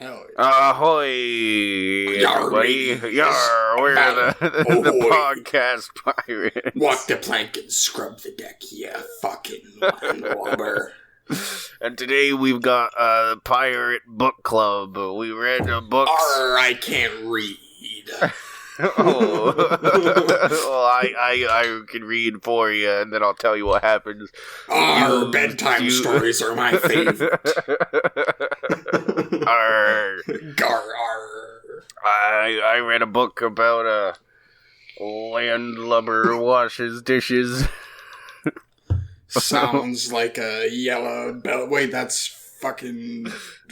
Hell Ahoy, everybody. We're the podcast pirates. Walk the plank and scrub the deck, yeah, fucking landlubber. And today we've got a pirate book club. We read books. I can't read. Oh. Well, I can read for you, and then I'll tell you what happens. Bedtime stories are my favorite. I read a book about a landlubber washes dishes. Sounds like a yellow bell. Wait, that's fucking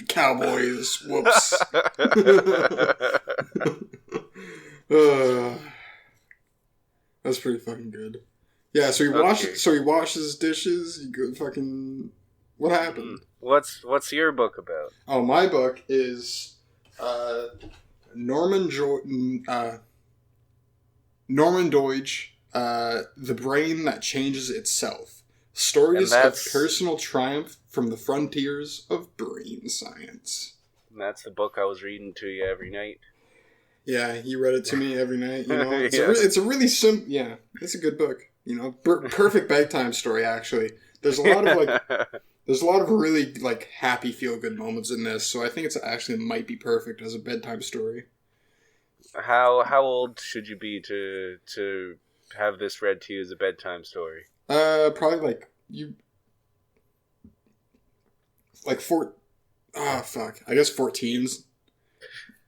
Cowboys. Whoops. That's pretty fucking good. Yeah, so he washes dishes. You go fucking. What happened? What's your book about? Oh, my book is Norman Deutsch, The Brain That Changes Itself. Stories of personal triumph from the frontiers of brain science. And that's the book I was reading to you every night. Yeah, you read it to me every night. You know, it's a really simple. Yeah, it's a good book. You know, perfect bedtime story. Actually, there's a lot of really like happy feel good moments in this. So I think it's actually might be perfect as a bedtime story. How old should you be to have this read to you as a bedtime story? Probably like I guess 14's.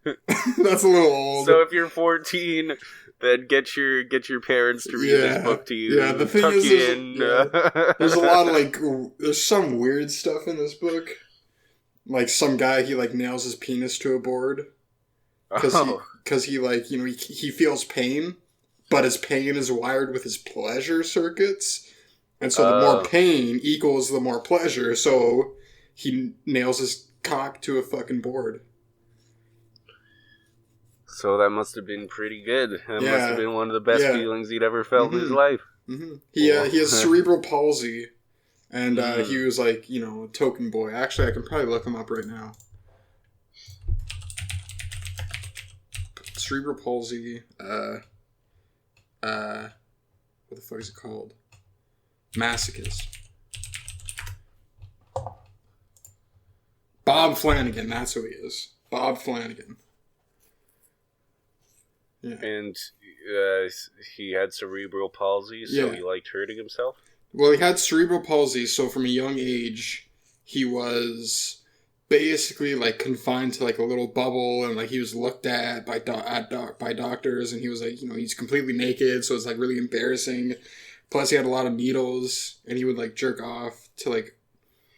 That's a little old. So if you're 14, then get your parents to read this book to you. Yeah, the thing is, there's a lot of there's some weird stuff in this book. Like some guy, he nails his penis to a board because he feels pain, but his pain is wired with his pleasure circuits, and so the more pain equals the more pleasure. So he nails his cock to a fucking board. So that must have been pretty good. That must have been one of the best feelings he'd ever felt in his life. Mm-hmm. He has cerebral palsy, and he was a token boy. Actually, I can probably look him up right now. Cerebral palsy. What the fuck is it called? Masochist. Bob Flanagan. That's who he is. Bob Flanagan. Yeah. And he had cerebral palsy, so he liked hurting himself? Well, he had cerebral palsy, so from a young age, he was basically confined to a little bubble, and he was looked at by doctors, and he was he's completely naked, so it's really embarrassing. Plus, he had a lot of needles, and he would jerk off to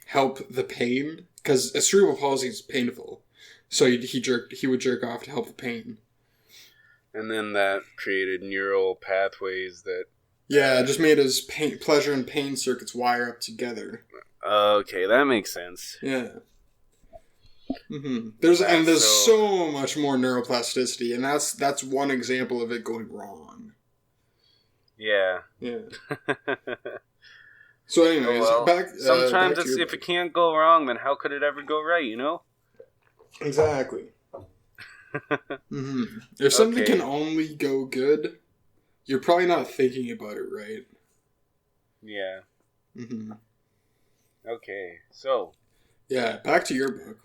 help the pain, because cerebral palsy is painful, so he would jerk off to help the pain. And then that created neural pathways that... Yeah, it just made his pleasure and pain circuits wire up together. Okay, that makes sense. Yeah. Mm-hmm. There's so much more neuroplasticity, and that's one example of it going wrong. Yeah. Yeah. So anyways, sometimes back if it can't go wrong, then how could it ever go right, you know? Exactly. Mm-hmm. If something can only go good, you're probably not thinking about it right. Yeah. Mm-hmm. Okay, so... Yeah, back to your book.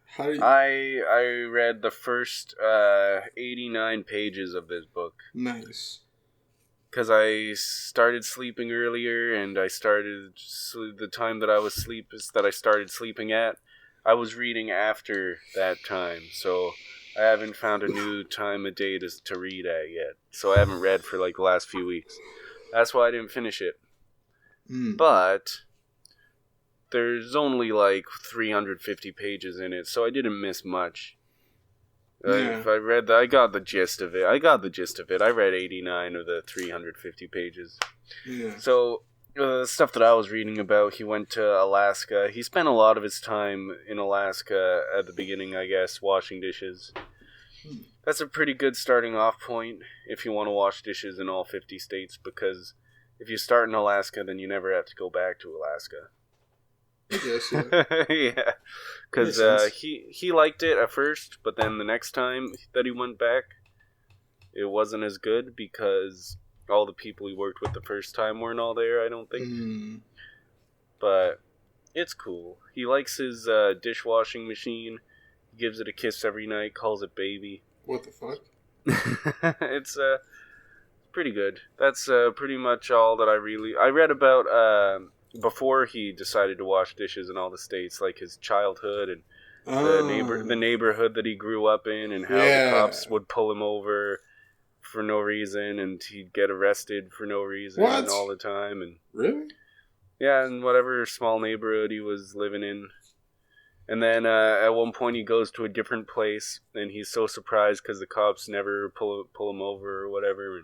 How do you... I read the first 89 pages of this book. Nice. Because I started sleeping earlier, and I started... the time that I started sleeping at, I was reading after that time, so... I haven't found a new time of day to read at yet. So I haven't read for the last few weeks. That's why I didn't finish it. Mm. But there's only 350 pages in it, so I didn't miss much. Yeah. I got the gist of it. I read 89 of the 350 pages. Yeah. So the stuff that I was reading about, he went to Alaska. He spent a lot of his time in Alaska at the beginning, I guess, washing dishes. That's a pretty good starting off point if you want to wash dishes in all 50 states, because if you start in Alaska, then you never have to go back to Alaska. I guess, yeah. Yeah, because he liked it at first, but then the next time that he went back, it wasn't as good because all the people he worked with the first time weren't all there, I don't think. But it's cool. He likes his dishwashing machine. He gives it a kiss every night, calls it baby. What the fuck? It's pretty good. That's pretty much all that I read about before he decided to wash dishes in all the states, like his childhood and the neighborhood that he grew up in, and how the cops would pull him over for no reason, and he'd get arrested for no reason all the time. And really? Yeah, in whatever small neighborhood he was living in. And then at one point he goes to a different place, and he's so surprised because the cops never pull him over or whatever.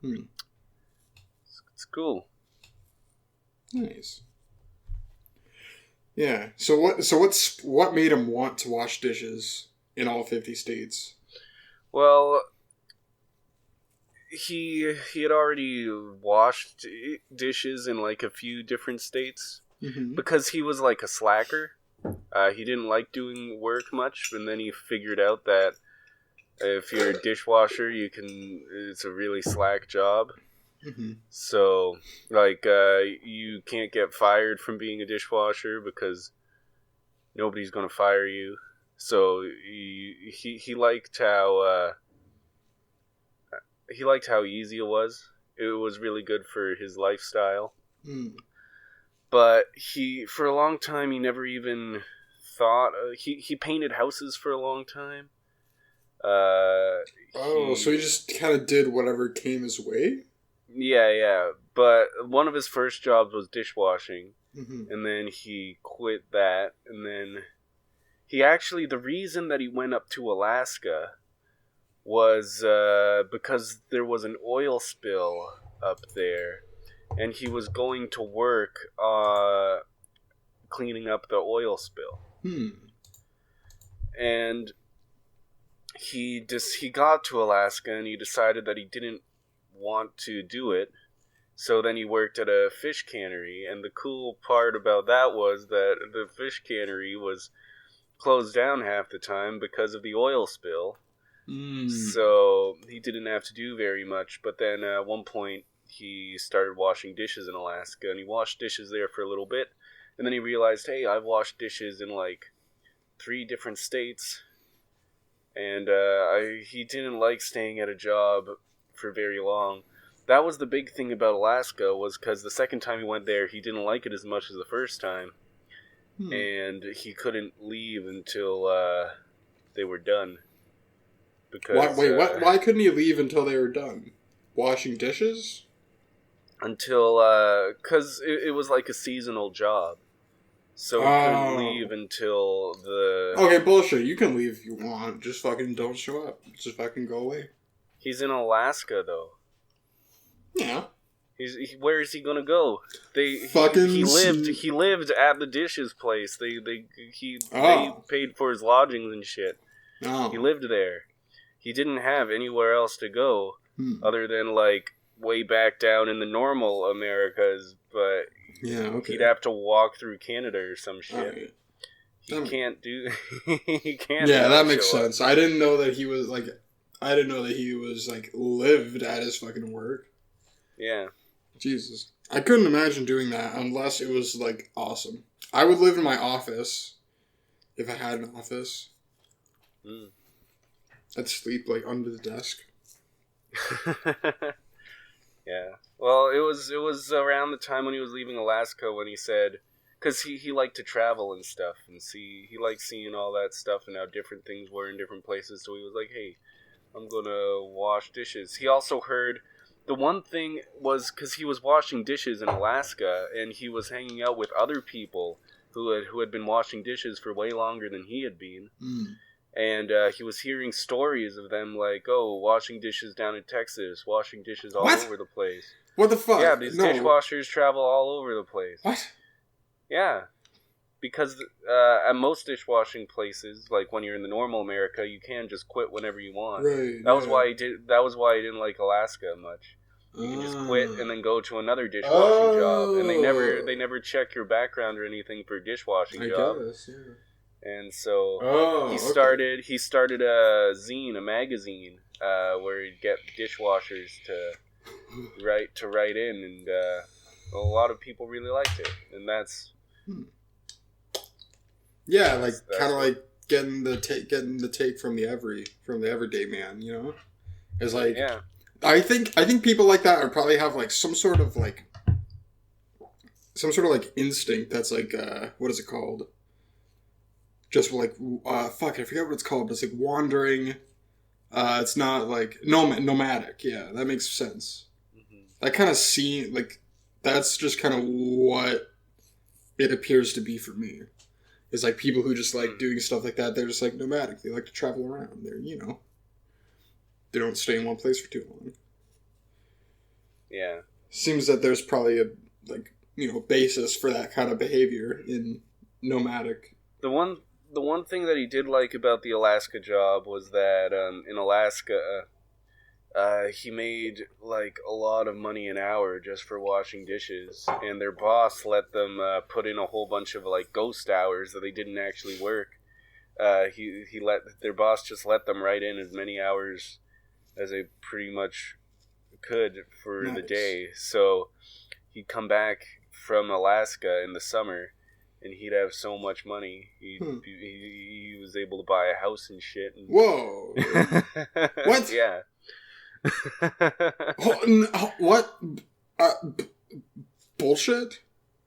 And it's cool. Nice. Yeah. So what made him want to wash dishes in all 50 states? Well, he had already washed dishes in like a few different states because he was like a slacker. He didn't like doing work much, and then he figured out that if you're a dishwasher, it's a really slack job. So, like, you can't get fired from being a dishwasher because nobody's gonna fire you. So he liked how easy it was. It was really good for his lifestyle. But for a long time, he never even thought. He painted houses for a long time. So he just kind of did whatever came his way? Yeah. But one of his first jobs was dishwashing. And then he quit that. And then the reason that he went up to Alaska was because there was an oil spill up there. And he was going to work cleaning up the oil spill. And he got to Alaska and he decided that he didn't want to do it. So then he worked at a fish cannery. And the cool part about that was that the fish cannery was closed down half the time because of the oil spill. So he didn't have to do very much. But then at one point, he started washing dishes in Alaska, and he washed dishes there for a little bit, and then he realized, hey, I've washed dishes in like 3 different states, and he didn't like staying at a job for very long. That was the big thing about Alaska, was because the second time he went there, he didn't like it as much as the first time, and he couldn't leave until they were done. Because, why couldn't he leave until they were done? Washing dishes? Until, because it was like a seasonal job. So he couldn't leave until the... Okay, bullshit. You can leave if you want. Just fucking don't show up. Just fucking go away. He's in Alaska, though. Yeah. Where is he gonna go? He lived at the dishes place. They paid for his lodgings and shit. Oh. He lived there. He didn't have anywhere else to go other than like way back down in the normal Americas, but he'd have to walk through Canada or some shit. Right. He can't do. He can't. Yeah, that makes sense. I didn't know that he was like lived at his fucking work. Yeah. Jesus, I couldn't imagine doing that unless it was like awesome. I would live in my office if I had an office. I'd sleep like under the desk. Yeah. Well, it was around the time when he was leaving Alaska when he said, because he liked to travel and stuff and he liked seeing all that stuff and how different things were in different places. So he was like, hey, I'm gonna wash dishes. He also heard the one thing was because he was washing dishes in Alaska and he was hanging out with other people who had been washing dishes for way longer than he had been. And he was hearing stories of them like, oh, washing dishes down in Texas, washing dishes all over the place. What the fuck? Yeah, these dishwashers travel all over the place. What? Yeah. Because at most dishwashing places, like when you're in the normal America, you can just quit whenever you want. Right. That was why he didn't like Alaska much. You can just quit and then go to another dishwashing job, and they never check your background or anything for a dishwashing job. Guess, yeah. And so he started a zine, a magazine, where he'd get dishwashers to write in, and a lot of people really liked it, and that's like kind of like getting the take from the everyday man, It's like I think people like that probably have like some sort of like instinct that's like what is it called? Just like fuck, I forget what it's called, but it's like wandering. It's not like nomadic. Yeah, that makes sense. Mm-hmm. That kind of like that's just kind of what it appears to be for me. It's like people who just like doing stuff like that. They're just like nomadic. They like to travel around. They don't stay in one place for too long. Yeah. Seems that there's probably a basis for that kind of behavior in nomadic. The one thing that he did like about the Alaska job was that in Alaska, he made like a lot of money an hour just for washing dishes, and their boss let them put in a whole bunch of like ghost hours that they didn't actually work. He let their boss just let them write in as many hours as they pretty much could for the day. So he'd come back from Alaska in the summer, and he'd have so much money. He was able to buy a house and shit. And... Whoa! What? Yeah. What? Bullshit?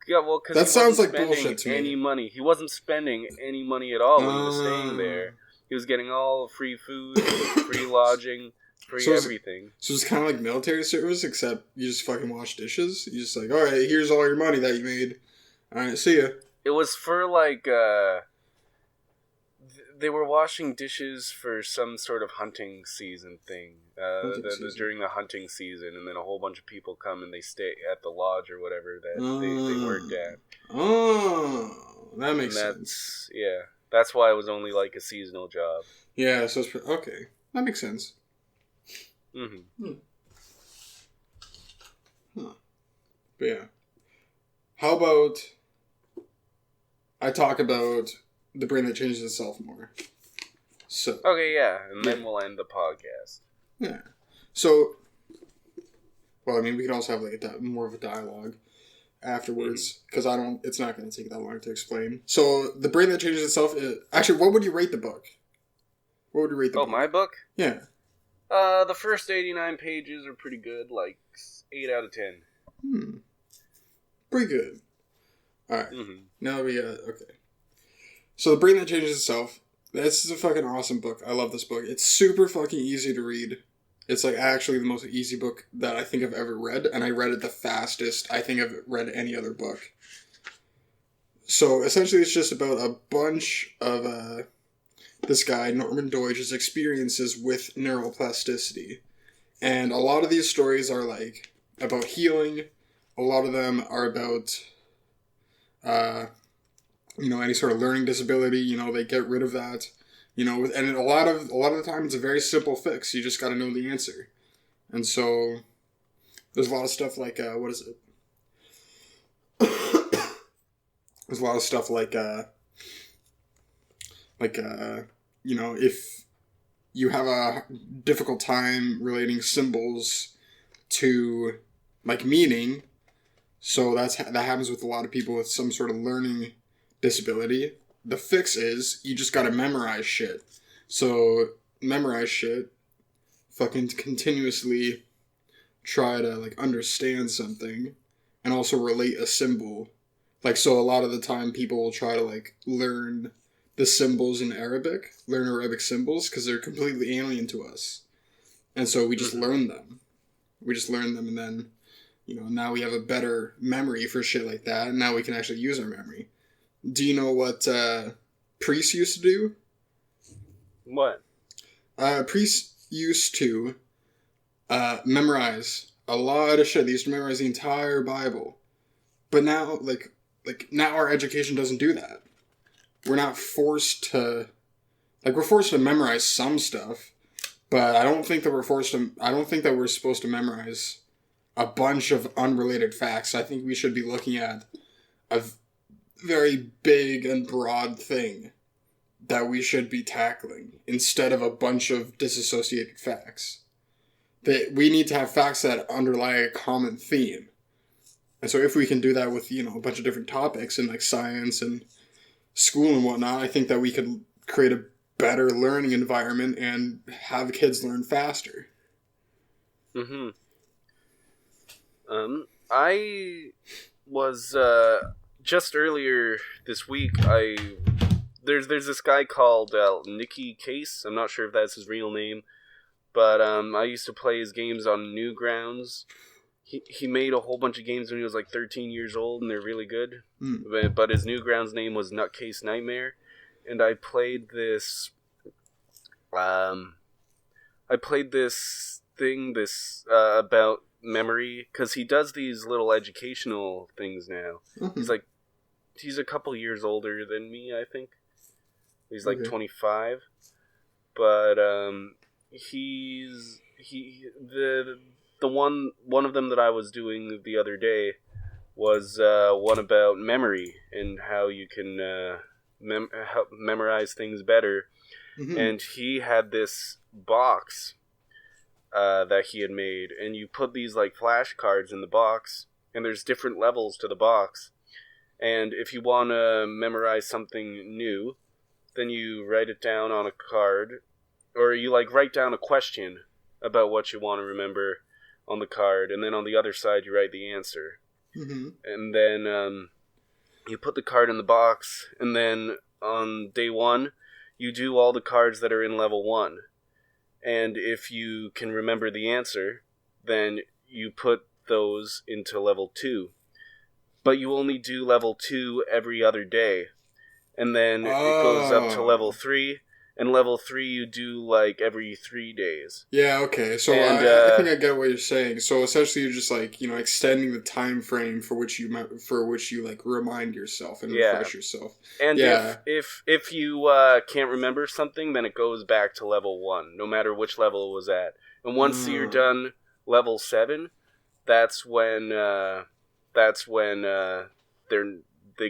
Yeah, well, because that sounds like bullshit to me. Any money. He wasn't spending any money at all when he was staying there. He was getting all free food, free lodging, free everything. So it's kind of like military service, except you just fucking wash dishes. You just like, all right, here's all your money that you made. All right, see ya. It was for like they were washing dishes for some sort of hunting season thing. During the hunting season, and then a whole bunch of people come and they stay at the lodge or whatever that they worked at. Oh, that makes sense. Yeah, that's why it was only like a seasonal job. Yeah, so it's okay. That makes sense. Mm-hmm. Huh. But yeah. How about I talk about the brain that changes itself more? So okay, yeah, and then we'll end the podcast. Yeah. So, well, I mean, we could also have like more of a dialogue afterwards, because it's not going to take that long to explain. So, the brain that changes itself actually, what would you rate the book? What would you rate the book? Oh, my book? Yeah. The first 89 pages are pretty good, like 8 out of 10. Pretty good. Alright. Mm-hmm. Now okay. So, The Brain That Changes Itself. This is a fucking awesome book. I love this book. It's super fucking easy to read. It's like actually the most easy book that I think I've ever read, and I read it the fastest I think I've read any other book. So essentially it's just about a bunch of this guy, Norman Doidge's experiences with neuroplasticity. And a lot of these stories are like about healing. A lot of them are about any sort of learning disability, they get rid of that, and a lot of the time it's a very simple fix. You just got to know the answer. And so there's a lot of stuff like, what is it? There's a lot of stuff like, if you have a difficult time relating symbols to like meaning, so that happens with a lot of people with some sort of learning disability. The fix is you just gotta memorize shit. So memorize shit, fucking continuously try to like understand something and also relate a symbol. Like, so a lot of the time people will try to like learn the symbols in Arabic, learn Arabic symbols, because they're completely alien to us. And so we just learn them. And then, now we have a better memory for shit like that, and now we can actually use our memory. Do you know what priests used to do? What? Priests used to memorize a lot of shit. They used to memorize the entire Bible. But now, now our education doesn't do that. We're not forced to... we're forced to memorize some stuff, but I don't think that we're supposed to memorize a bunch of unrelated facts. I think we should be looking at a very big and broad thing that we should be tackling instead of a bunch of disassociated facts. That we need to have facts that underlie a common theme. And so if we can do that with, you know, a bunch of different topics in like science and school and whatnot, I think that we could create a better learning environment and have kids learn faster. Mm-hmm. I was just earlier this week. There's this guy called Nicky Case. I'm not sure if that's his real name, but I used to play his games on Newgrounds. He made a whole bunch of games when he was like 13 years old, and they're really good. But his Newgrounds name was Nutcase Nightmare, and I played this. Thing about memory, because he does these little educational things now. Mm-hmm. He's a couple years older than me, I think. He's like 25, but the one of them that I was doing the other day was one about memory and how you can memorize things better. Mm-hmm. And he had this box that he had made, and you put these like flashcards in the box, and there's different levels to the box. And if you want to memorize something new, then you write it down on a card, or you like write down a question about what you want to remember on the card, and then on the other side you write the answer. Mm-hmm. And then you put the card in the box, and then on day one you do all the cards that are in level 1. And if you can remember the answer, then you put those into level 2. But you only do level 2 every other day. And then it goes up to level 3. And level 3 you do like every 3 days. Yeah, okay. So I think I get what you're saying. So essentially you're just like, you know, extending the time frame for which you like remind yourself and refresh yourself. And if you can't remember something, then it goes back to level 1, no matter which level it was at. And once you're done level 7, that's when they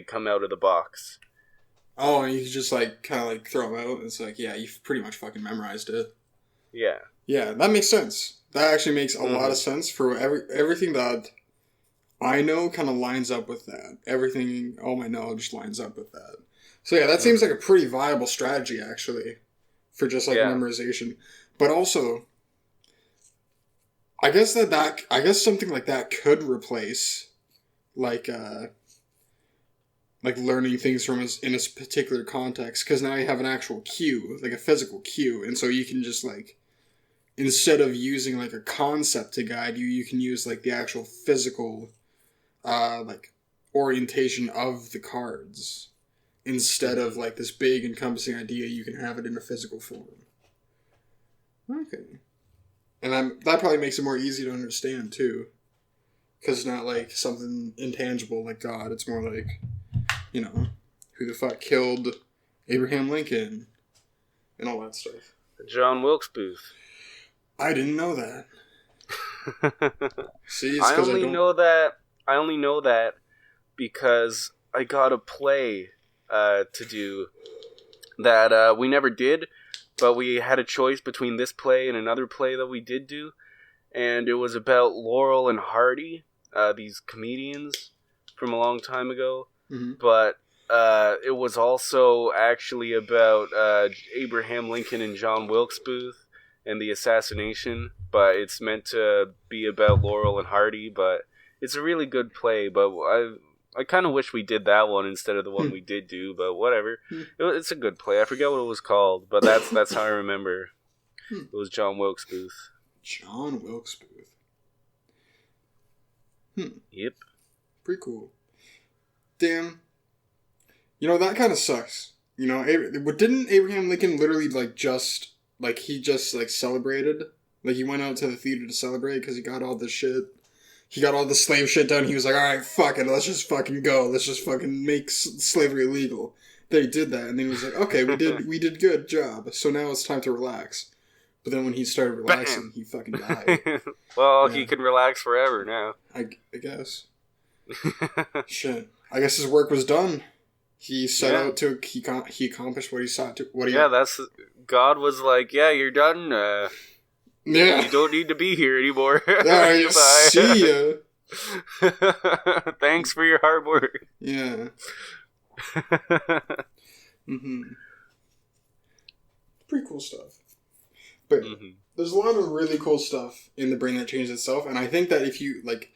come out of the box. Oh, and you just like kind of like throw them out. It's like, yeah, you've pretty much fucking memorized it. Yeah. Yeah, that makes sense. That actually makes a lot of sense for everything that I know kind of lines up with that. Everything, all my knowledge lines up with that. So yeah, that seems like a pretty viable strategy actually for just like memorization. But also, I guess something like that could replace like learning things from in a particular context, because now you have an actual cue, like a physical cue, and so you can just like, instead of using like a concept to guide you, you can use like the actual physical like orientation of the cards instead of like this big encompassing idea. You can have it in a physical form. Okay. And that probably makes it more easy to understand too, because it's not like something intangible like God. It's more like, you know, who the fuck killed Abraham Lincoln and all that stuff. John Wilkes Booth. I didn't know that. See, I only know that because I got a play to do that we never did, but we had a choice between this play and another play that we did do, and it was about Laurel and Hardy, these comedians from a long time ago. Mm-hmm. But it was also actually about Abraham Lincoln and John Wilkes Booth and the assassination. But it's meant to be about Laurel and Hardy. But it's a really good play. But I kind of wish we did that one instead of the one we did do. But whatever. It's a good play. I forget what it was called. But that's how I remember. It was John Wilkes Booth. John Wilkes Booth. Yep. Pretty cool. Damn. You know, that kind of sucks. You know, didn't Abraham Lincoln literally, he just celebrated? Like, he went out to the theater to celebrate because he got all this shit. He got all the slave shit done. He was like, alright, fuck it, let's just fucking go. Let's just fucking make slavery illegal. They did that, and then he was like, okay, we did good job. So now it's time to relax. But then when he started relaxing, he fucking died. Well, he can relax forever now. I guess. Shit. I guess his work was done. He set out to... He accomplished what he sought to... That's... God was like, yeah, you're done. You don't need to be here anymore. Bye. See ya. Thanks for your hard work. Yeah. Pretty cool stuff. But there's a lot of really cool stuff in the brain that changes itself, and I think that if you like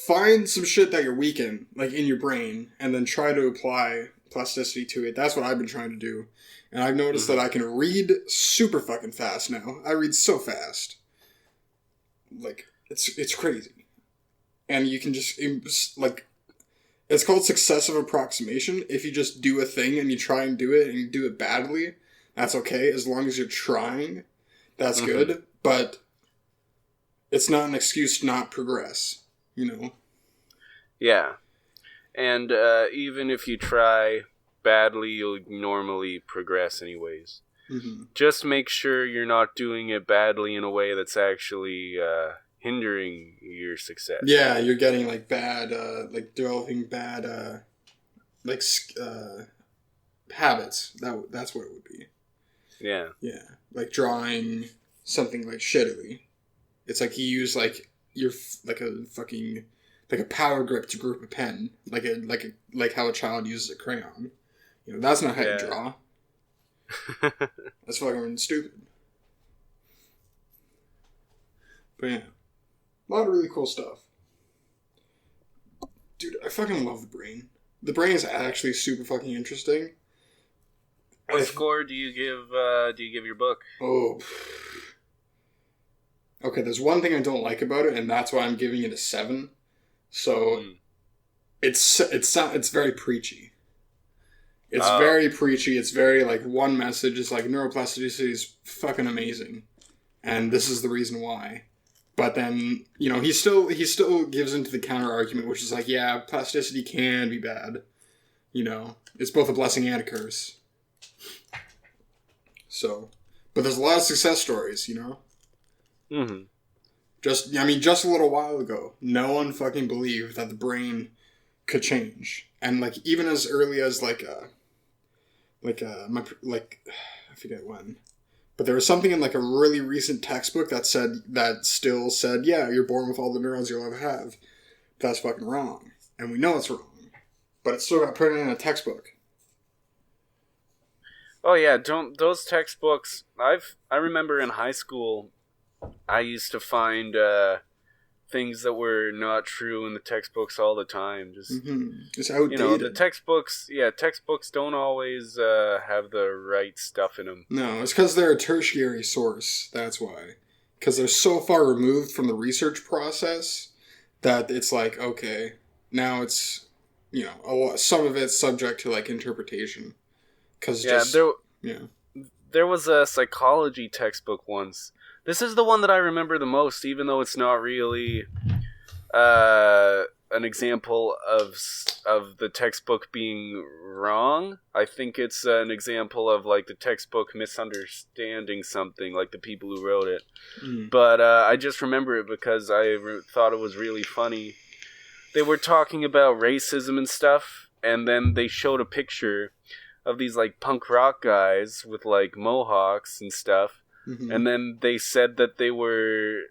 find some shit that you're weak in, like in your brain, and then try to apply plasticity to it. That's what I've been trying to do, and I've noticed that I can read super fucking fast now. I read so fast, like it's crazy, and you can just like. It's called successive approximation. If you just do a thing and you try and do it and you do it badly, that's okay. As long as you're trying, that's good. But it's not an excuse to not progress, you know? Yeah. And even if you try badly, you'll normally progress anyways. Just make sure you're not doing it badly in a way that's actually... hindering your success. Yeah, you're getting like bad, developing bad, habits. That's what it would be. Yeah. Yeah, like drawing something like shittily. It's like you use like a power grip to grip a pen, like how a child uses a crayon. You know, that's not how you draw. That's fucking stupid. But yeah. A lot of really cool stuff. Dude, I fucking love the brain. The brain is actually super fucking interesting. What score do you give your book? Oh. Okay, there's one thing I don't like about it, and that's why I'm giving it a 7. So it's very preachy. It's very preachy. It's very like one message. It's like neuroplasticity is fucking amazing. And this is the reason why. But then, you know, he still gives into the counter argument, which is like, yeah, plasticity can be bad. You know, it's both a blessing and a curse. So, but there's a lot of success stories, you know? Just a little while ago, no one fucking believed that the brain could change. And like, even as early as I forget when. But there was something in like a really recent textbook that still said, yeah, you're born with all the neurons you'll ever have. That's fucking wrong. And we know it's wrong. But it still got printed in a textbook. Oh yeah, those textbooks, I remember in high school, I used to find things that were not true in the textbooks all the time. It's outdated. You know, the textbooks don't always have the right stuff in them. No, it's because they're a tertiary source. That's why. Because they're so far removed from the research process that it's like, okay, now it's, you know, some of it's subject to like interpretation. There was a psychology textbook once. This is the one that I remember the most, even though it's not really an example of the textbook being wrong. I think it's an example of like the textbook misunderstanding something, like the people who wrote it. But I just remember it because I thought it was really funny. They were talking about racism and stuff, and then they showed a picture of these like punk rock guys with like mohawks and stuff. And then they said that they were...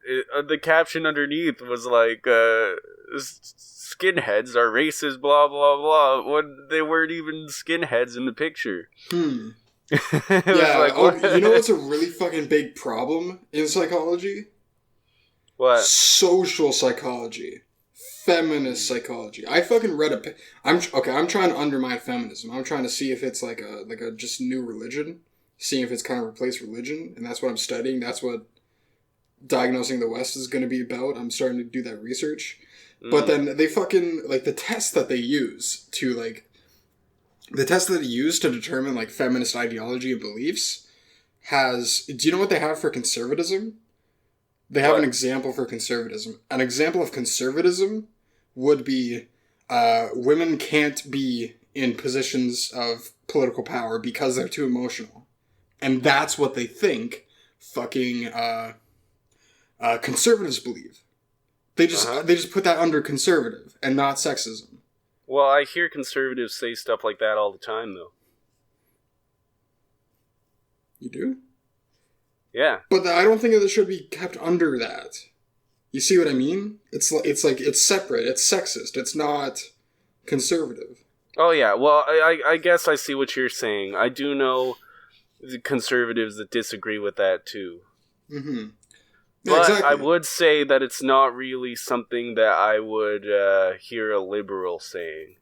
the caption underneath was like, skinheads are racist, blah, blah, blah, when they weren't even skinheads in the picture. Yeah, like, you know what's a really fucking big problem in psychology? What? Social psychology. Feminist psychology. I fucking read I'm trying to undermine feminism. I'm trying to see if it's like a just new religion. Seeing if it's kind of replaced religion, and that's what I'm studying. That's what Diagnosing the West is going to be about. I'm starting to do that research. But then they fucking, like, the test that they use to determine, like, feminist ideology and beliefs do you know what they have for conservatism? They have an example for conservatism. An example of conservatism would be, women can't be in positions of political power because they're too emotional. And that's what they think fucking conservatives believe. They just put that under conservative and not sexism. Well, I hear conservatives say stuff like that all the time, though. You do? Yeah. But I don't think that it should be kept under that. You see what I mean? It's separate. It's sexist. It's not conservative. Oh, yeah. Well, I guess I see what you're saying. I do know the conservatives that disagree with that, too. Mm-hmm. But exactly. I would say that it's not really something that I would hear a liberal saying.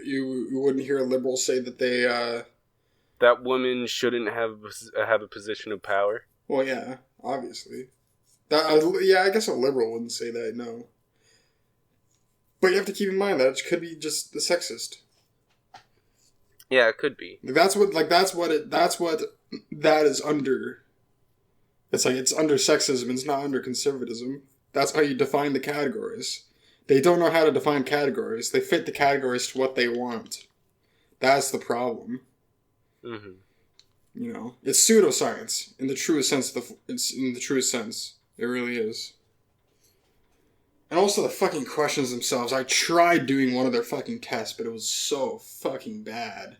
You wouldn't hear a liberal say that they... that women shouldn't have a position of power? Well, yeah, obviously. I guess a liberal wouldn't say that, no. But you have to keep in mind that it could be just the sexist. Yeah, it could be. That's what that is under. It's under sexism, it's not under conservatism. That's how you define the categories. They don't know how to define categories. They fit the categories to what they want. That's the problem. Mm-hmm. You know, it's pseudoscience in the truest sense. It really is. And also the fucking questions themselves. I tried doing one of their fucking tests, but it was so fucking bad.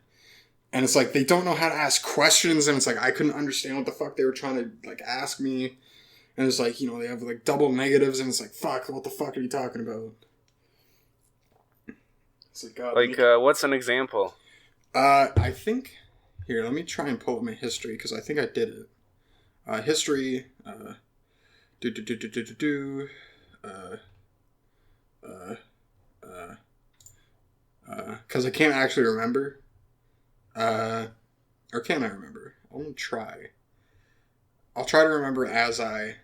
And it's like, they don't know how to ask questions, and it's like, I couldn't understand what the fuck they were trying to, like, ask me. And it's like, you know, they have, like, double negatives, and it's like, fuck, what the fuck are you talking about? It's like, God. Like, what's an example? I think... Here, let me try and pull up my history, because I think I did it. History, because I can't actually remember. Or can I remember? I'm gonna try. I'll try to remember as I...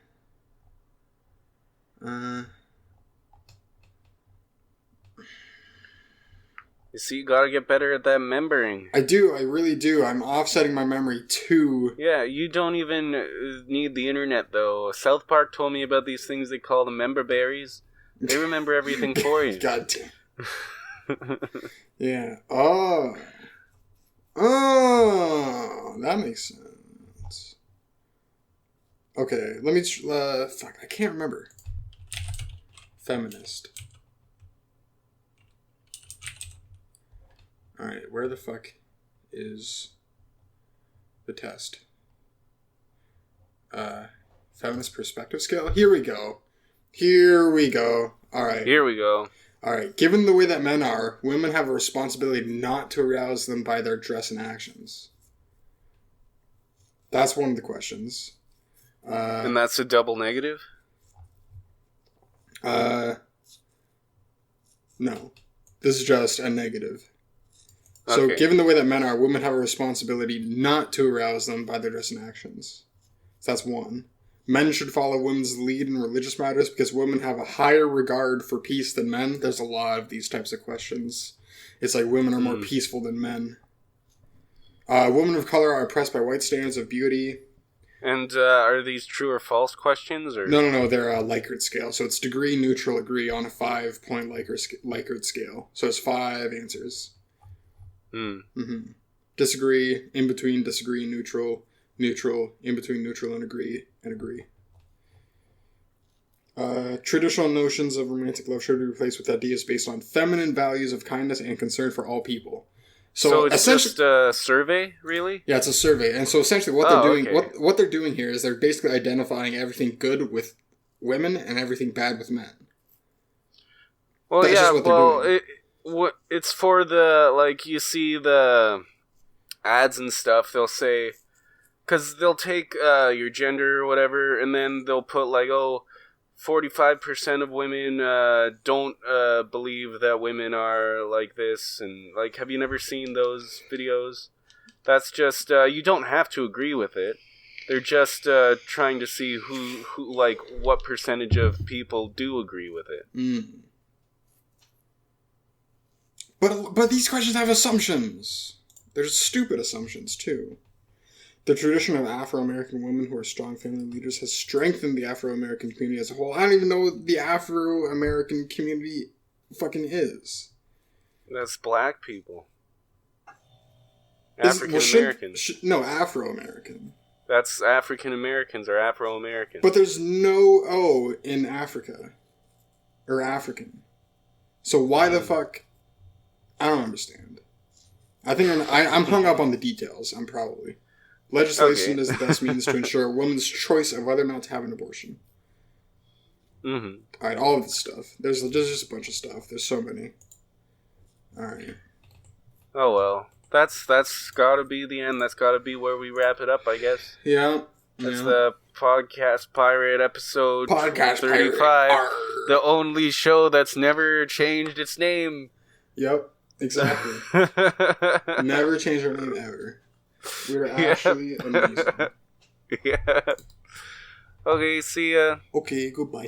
You see, you gotta get better at that remembering. I do, I really do. I'm offsetting my memory too. Yeah, you don't even need the internet, though. South Park told me about these things they call the member berries. They remember everything for you. God damn. Yeah. Oh, that makes sense. Okay, let me... fuck, I can't remember. Feminist. Alright, where the fuck is the test? Feminist perspective scale? Here we go. Alright. Here we go. Alright, given the way that men are, women have a responsibility not to arouse them by their dress and actions. That's one of the questions. And that's a double negative? No. This is just a negative. So, Okay. Given the way that men are, women have a responsibility not to arouse them by their dress and actions. So that's one. Men should follow women's lead in religious matters because women have a higher regard for peace than men. There's a lot of these types of questions. It's like women are more peaceful than men. Women of color are oppressed by white standards of beauty. And are these true or false questions? Or No. They're a Likert scale. So it's degree, neutral, agree on a 5-point Likert scale. So it's 5 answers. Mm-hmm. Disagree, in between, disagree, neutral, in between, neutral, and agree. Traditional notions of romantic love should be replaced with ideas based on feminine values of kindness and concern for all people. So it's just a survey, really? Yeah, it's a survey, and so essentially what they're doing, what they're doing here is they're basically identifying everything good with women and everything bad with men. Well, That's yeah, just what they're doing. It's for the, like, you see the ads and stuff, they'll say, because they'll take your gender or whatever, and then they'll put, like, 45% of women don't believe that women are like this, and, like, have you never seen those videos? That's just, you don't have to agree with it. They're just trying to see who, like, what percentage of people do agree with it. Mm. But these questions have assumptions. They're stupid assumptions, too. The tradition of Afro-American women who are strong family leaders has strengthened the Afro-American community as a whole. I don't even know what the Afro-American community fucking is. That's black people. African-American. No, Afro-American. That's African Americans or Afro Americans. But there's no O in Africa. Or African. So why the fuck? I don't understand. I think I'm hung up on the details. I'm probably. Legislation is the best means to ensure a woman's choice of whether or not to have an abortion. Mm-hmm. Alright, all of this stuff. There's just a bunch of stuff. There's so many. Alright. Oh well. That's gotta be the end. That's gotta be where we wrap it up, I guess. Yeah. That's the Podcast Pirate episode 35. Pirate. The only show that's never changed its name. Yep, exactly. Never change our name ever. We're actually amazing. Yeah. Okay, see ya. Okay, goodbye.